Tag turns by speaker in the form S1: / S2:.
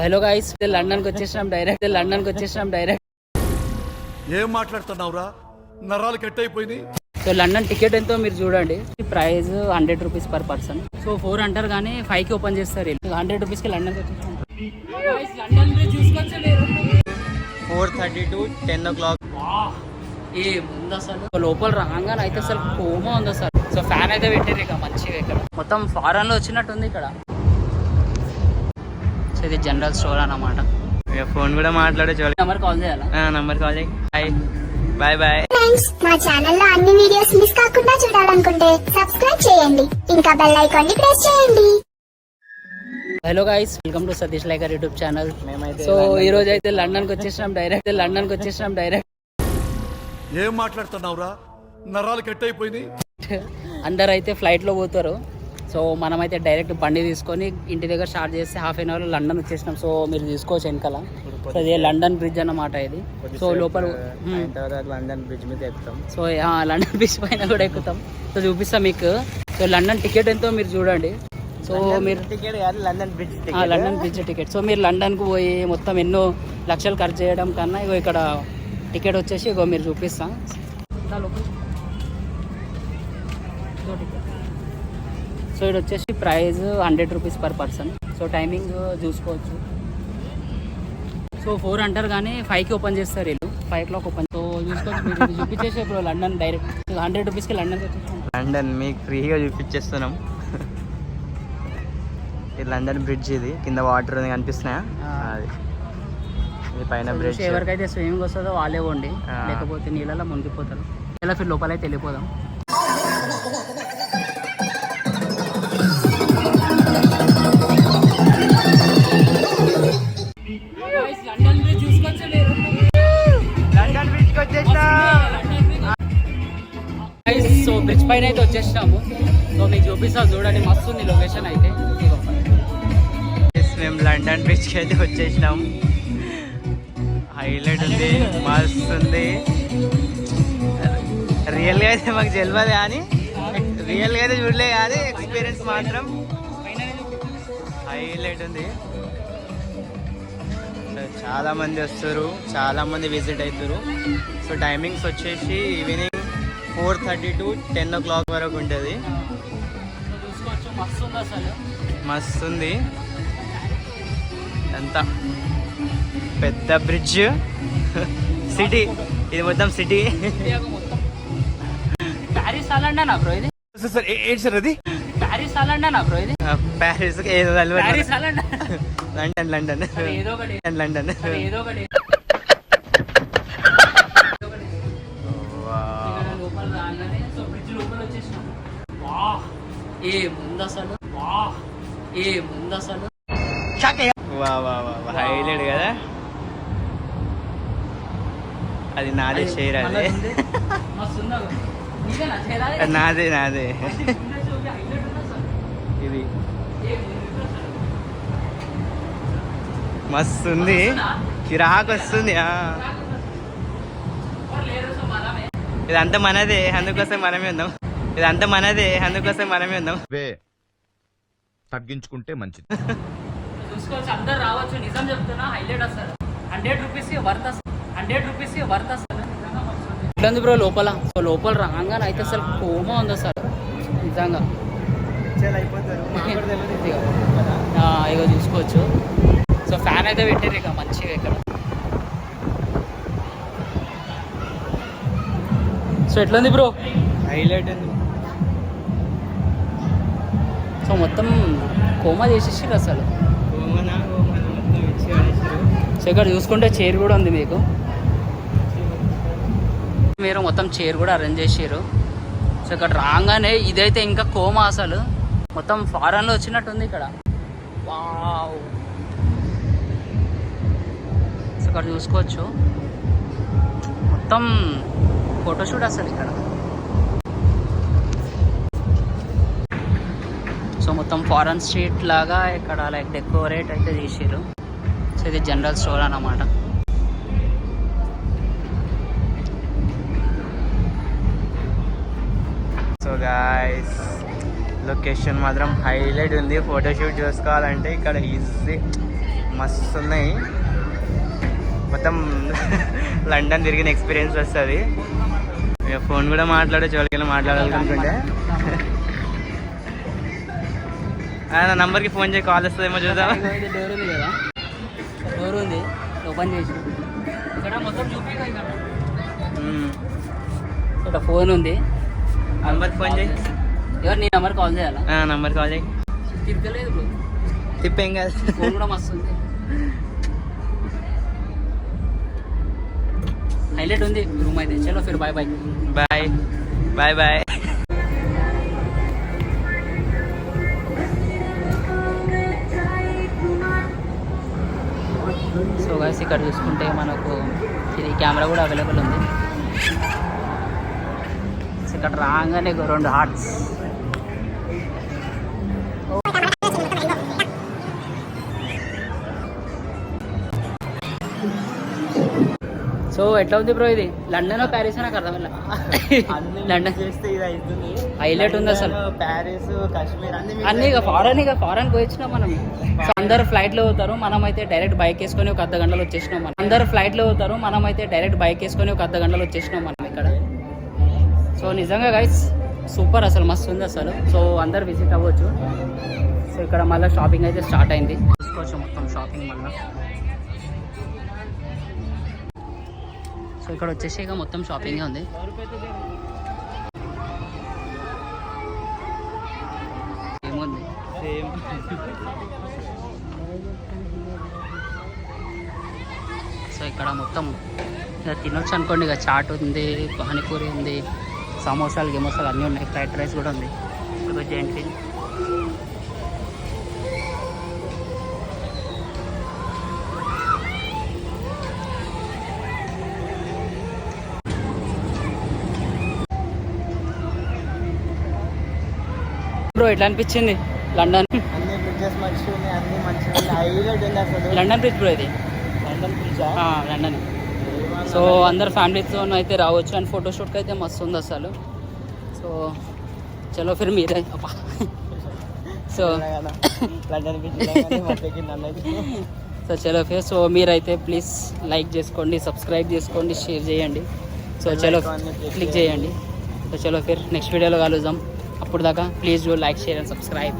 S1: Hello guys, London కి వచ్చేసినాం direct.
S2: ఏం మాట్లాడుతున్నావురా? నరాలు కట్ అయిపోయినాయి.
S1: సో లండన్ టికెట్ ఎంతో మీరు చూడండి. Price 100 rupees per person. So 4 అంటారు కానీ 5 కి ఓపెన్ చేస్తారు. 100 రూపీస్ కి లండన్ వచ్చేసాం. లండన్ బ్రిడ్జ్ చూసుకొచ్చలేరు.
S3: 4:30 to 10 o'clock.
S1: ఏ ఉంది అసలు లోపల రాగానే అయితే అసలు కోమా ఉంది అసలు. సో ఫ్యాన్ అయితే పెట్టారు ఇక మంచిగా. ఇక్కడ మొత్తం ఫారెన్ లో వచ్చినట్టు ఉంది ఇక్కడ. సో ఇది జనరల్ స్టోర్ అన్నమాట.
S3: ఫోన్ కూడా మాట్లాడచ్చు.
S1: నెంబర్ కాల్ చేయాలా?
S3: నంబర్ కాల్ చేయి. Bye bye.
S4: ఫ్రెండ్స్, మా ఛానల్లో అన్ని వీడియోస్ మిస్ కాకుండా చూడాలనుకుంటే సబ్స్క్రైబ్ చేయండి, ఇంకా బెల్ ఐకాన్ ని ప్రెస్ చేయండి.
S1: Hello guys, welcome to Satish liker YouTube channel. So ఈ రోజు అయితే లండన్ కి వచ్చేసినాం డైరెక్ట్.
S2: ఏం మాట్లాడుతున్నావురా? నరాలు కట్ అయిపోయినాయి.
S1: అందరు అయితే ఫ్లైట్ లో పోతారు. సో మనమైతే డైరెక్ట్ బండి తీసుకొని ఇంటి దగ్గర స్టార్ట్ చేస్తే హాఫ్ అన్ అవర్ లండన్ వచ్చేసినాం. సో మీరు తీసుకోవచ్చు వెనకాల. సో ఇది లండన్ బ్రిడ్జ్ అన్నమాట ఇది. సో లోపల
S3: లండన్ బ్రిడ్జ్ మీద ఎక్కుతాం.
S1: సో లండన్ బ్రిడ్జ్ పైన కూడా ఎక్కుతాం. సో చూపిస్తాం మీకు. సో లండన్ టికెట్ ఎంతో మీరు చూడండి. సో మీరు
S3: టికెట్ కాదు, లండన్ బ్రిడ్జ్
S1: టికెట్. సో మీరు లండన్కు పోయి మొత్తం ఎన్నో లక్షలు ఖర్చు చేయడం కన్నా ఇగో ఇక్కడ టికెట్ వచ్చేసి ఇగో మీరు చూపిస్తాం. సో ఇది వచ్చేసి price 100 rupees per person. So timing చూసుకోవచ్చు. సో 4 అంటారు కానీ 5 కి ఓపెన్ చేస్తారు వీళ్ళు. 5 o'clock ఓపెన్. సో చూసుకోవచ్చు మీరు. ఇది చూపించేసి ఇప్పుడు లండన్ డైరెక్ట్ 100 రూపీస్కి లండన్కి వచ్చేస్తాం.
S3: లండన్ మీకు ఫ్రీగా చూపించేస్తున్నాం. ఇది లండన్ బ్రిడ్జ్. ఇది కింద వాటర్ కనిపిస్తున్నాయా? అది ఇది పైన బ్రిడ్జ్.
S1: ఎవరికైతే స్విమ్మింగ్ వస్తుందో వాళ్ళే పోండి, లేకపోతే నీళ్ళలో మునిగిపోతారు. ఇలా ఫిర్ లోపలైతే వెళ్ళిపోదాం. సో బ్రిడ్జ్ పైన అయితే వచ్చేసినాము. సో మీకు చూపిస్తా చూడండి, మస్తు ఉంది లొకేషన్ అయితే.
S3: మేము లండన్ బ్రిడ్జ్కి అయితే వచ్చేసినాం. హైలైట్ ఉంది, మస్తు ఉంది. రియల్గా అయితే మాకు తెలియదు కానీ, రియల్గా అయితే చూడలే కానీ ఎక్స్పీరియన్స్ మాత్రం హైలైట్ ఉంది. చాలా మంది వస్తారు, చాలా మంది విజిట్ అవుతారు. సో టైమింగ్స్ వచ్చేసి ఈవినింగ్ 4:30 to 10 o'clock వరకు ఉంటుంది. మస్తు ఉంది. ఎంత పెద్ద బ్రిడ్జ్. సిటీ ఇది మొత్తం సిటీ.
S1: ప్యారిస్ లండన్ బ్రో ఇది.
S2: ఏంటి సార్ అది?
S1: ప్యారిస్ లండన్ బ్రో ఇది.
S3: ప్యారిస్ ఏదో
S1: ప్యారిస్ లండన్
S3: లండన్
S1: ఏదో ఒకటి. లోపల రాగానే సో బ్రిడ్జ్ లోపల వచ్చేసినాం. ఏ ముందు అసలు
S3: హైలైట్ కదా. అది నాదే షేర్. అది నాదే ఇది మస్తు ఉంది, కిరాక్ వస్తుంది. ఇదంతా మనదే, అందుకోసం మనమే ఉందాం.
S2: తగ్గించుకుంటే మంచిది.
S1: చూసుకోవచ్చు, అందరు రావచ్చు. నిజం చెప్తున్నా, హైలైట్ అసలు. 100 రూపీస్ వర్త్ అసలు. ఇట్లా బ్రో లోపల. సో లోపల రాగానే అయితే అసలు కోమా ఉంది అసలు నిజంగా. ఇగో చూసుకోవచ్చు. సో ఫ్యాన్ అయితే పెట్టారు ఇక మంచిగా ఇక్కడ. సో ఎట్లుంది బ్రో?
S3: హైలైట్ ఉంది.
S1: సో మొత్తం కోమా చేసేసారు అసలు. సో ఇక్కడ చూసుకుంటే చైర్ కూడా ఉంది మీకు. మీరు మొత్తం చైర్ కూడా అరేంజ్ చేసారు. సో ఇక్కడ రాగానే ఇదైతే ఇంకా కోమా అసలు. మొత్తం ఫారెన్లో వచ్చినట్టుంది ఇక్కడ. వావ్. సో ఇక్కడ చూసుకోవచ్చు మొత్తం ఫోటోషూట్ అసలు ఇక్కడ. సో మొత్తం ఫారెన్ స్ట్రీట్ లాగా ఇక్కడ లైక్ డెకోరేట్ అయితే చేసారు. సో ఇది జనరల్ స్టోర్ అన్నమాట.
S3: సో గాయ్స్, లొకేషన్ మాత్రం హైలైట్ ఉంది. ఫోటోషూట్ చేసుకోవాలంటే ఇక్కడ ఈజీ మస్తు ఉన్నాయి. మొత్తం లండన్ తిరిగిన ఎక్స్పీరియన్స్ వస్తుంది. ఇక ఫోన్ కూడా మాట్లాడచ్చు, ఎవరికైనా మాట్లాడాలనుకుంటే నా నంబర్కి ఫోన్ చేసి కాల్ వస్తుందేమో చూద్దాం.
S1: డోర్ ఉంది కదా, డోర్ ఉంది, ఓపెన్ చేసి ఇక్కడ మొత్తం చూపించు. ఇక్కడ ఫోన్ ఉంది,
S3: నంబర్కి ఫోన్ చేయి.
S1: ఎవరు నీ నెంబర్ కాల్ చేయాలా?
S3: నంబర్ కాల్ చేయి.
S1: తిరగలేదు బ్రో,
S3: తిప్పేం కాదు.
S1: ఫోన్ కూడా మస్తు ఉంది, హైలైట్ ఉంది రూమ్ అయితే. చలో ఫిర్ bye bye.
S3: Bye bye bye.
S1: So guys ఇక్కడ చూసుకుంటే మనకు ఇది కెమెరా కూడా అవైలబుల్ ఉంది. సో ఇక్కడ రాగానే 2 హార్ట్స్. సో ఎట్లా ఉంది బ్రో ఇది? లండన్ ప్యారిస్ నాకు అర్థం లండన్
S3: చేస్తే ఇది అవుతుంది.
S1: హైలైట్ ఉంది అసలు.
S3: ప్యారిస్, కాశ్మీర్
S1: అన్ని ఫారెన్ పోయిచ్చినాం మనం. సో అందరు ఫ్లైట్ లో పోతారు, మనం అయితే డైరెక్ట్ బైక్ వేసుకొని ఒక 1/2 గంటలో వచ్చేసినాం మనం. అందరు ఫ్లైట్ లో పోతారు, మనం అయితే డైరెక్ట్ బైక్ వేసుకొని ఒక 1/2 గంటలో వచ్చేసినాం మనం ఇక్కడ. సో నిజంగా గైస్ సూపర్, అసలు మస్తు ఉంది అసలు. సో అందరు విజిట్ అవ్వచ్చు. సో ఇక్కడ మళ్ళీ షాపింగ్ అయితే స్టార్ట్ అయింది, చూసుకోవచ్చు మొత్తం షాపింగ్ మళ్ళీ. సో ఇక్కడ వచ్చేసి ఇక మొత్తం షాపింగే ఉంది. ఏముంది
S3: సేమ్.
S1: సో ఇక్కడ మొత్తం ఇక తినొచ్చు అనుకోండి. ఇక చాట్ ఉంది, పానీపూరి ఉంది, సమోసాలు గిమోసాలు అన్నీ ఉన్నాయి, ఫ్రైడ్ రైస్ కూడా ఉంది. ఇక జెంట్రీ బ్రో ఎట్లా అనిపించింది లండన్?
S3: అన్ని బ్రిడ్జెస్ మంచిగా ఉన్నాయి, అన్ని మంచిగా ఉన్నాయి. హైలైట్ ఉంది అసలు
S1: లండన్ బ్రిడ్జ్ బ్రో ఇది,
S3: లండన్ బ్రిడ్జ్.
S1: లండన్. సో అందరు ఫ్యామిలీతో అయితే రావచ్చు, అండ్ ఫోటోషూట్కి అయితే మస్తు ఉంది అసలు. సో చలో ఫిర్ మీరే అప్పా. So
S3: London bridge.
S1: సో చలో ఫిర్. సో మీరైతే ప్లీజ్ లైక్ చేసుకోండి, సబ్స్క్రైబ్ చేసుకోండి, షేర్ చేయండి. సో చలో క్లిక్ చేయండి. సో చలో ఫిర్ నెక్స్ట్ వీడియోలో కలుద్దాం. అప్పుడు దాకా please do like, share and subscribe.